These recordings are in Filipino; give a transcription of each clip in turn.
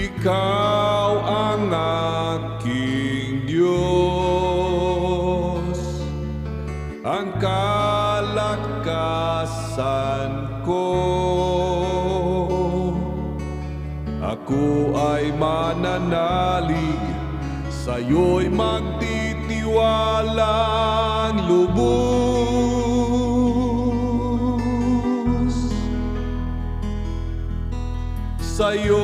Ikaw ang aking Diyos, ang kalakasan ko. Ako ay mananalig, sa'yo'y magtitiwalang lubos. Sa'yo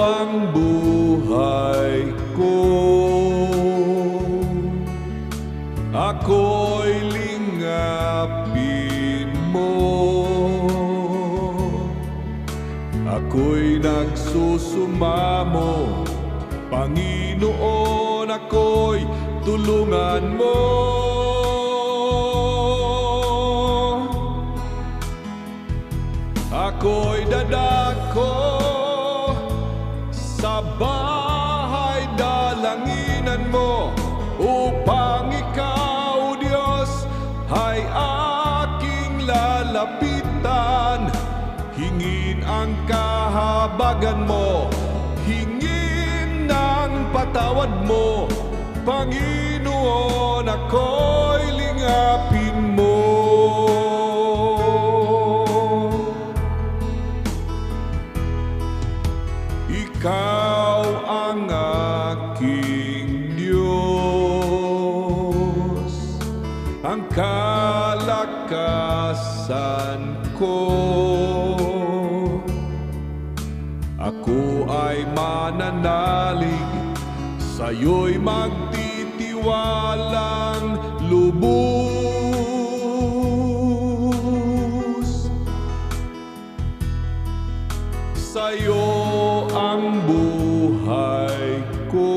ang buhay ko, ako'y lingapin mo. Ako'y nagsusumamo, Panginoon, ako'y tulungan mo. Ako'y dadako sa bahay dalanginan mo, upang ikaw, Diyos, ay aking lalapitan. Hingin ang kahabagan mo, hingin ang patawad mo, Panginoon, ako'y lingapin mo. Ikaw ang aking Diyos, ang kalakasan ko. Ako ay mananalig, sa'yo'y magtitiwalang lubos. Sa'yo ang buhay ko,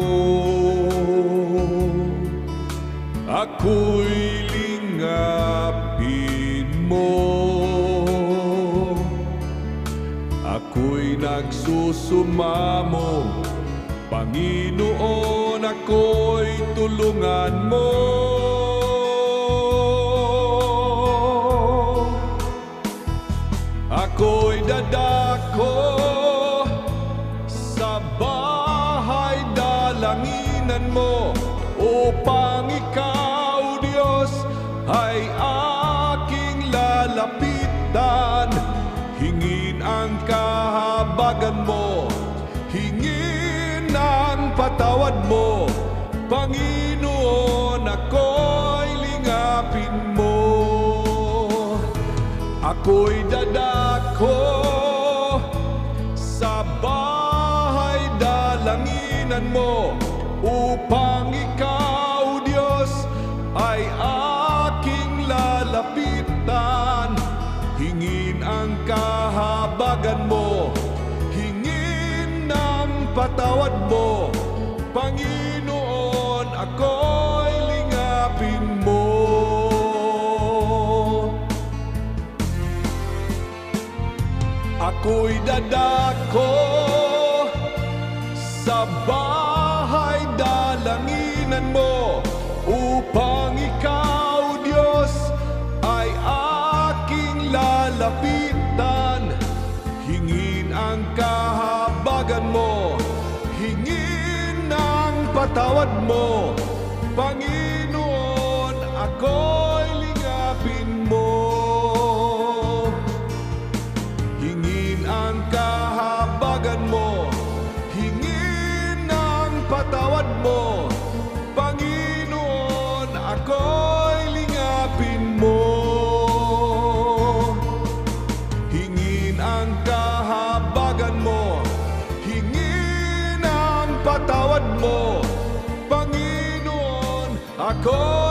ako'y lingapin mo. Ako'y nagsusumamo, Panginoon, ako'y tulungan mo. Ako'y dadako sa bahay dalanginan mo, upang ikaw, Diyos, ay aking lalapitan. Hingin ang kahabagan mo, hingin ang patawad mo, Panginoon, ako'y lingapin mo. Ako'y dadako sa bahay dalanginan mo, upang ikaw, Diyos, ay aking lalapitan. Hingin ang kahabagan mo, hingin ang patawad mo, Panginoon, ako'y lingapin mo. Ako'y dadako sa bahay dalanginan mo, upang ikaw, Diyos, ay aking lalapitan. Hingin ang kahabagan mo, hingin ang patawad mo, Panginoon, ako'y lingapin mo. Hingin ang kahabagan mo, hingin ang patawad mo, Panginoon, ako'y lingapin mo. Hingin ang kahabagan mo, hingin ang patawad mo, Panginoon, ako'y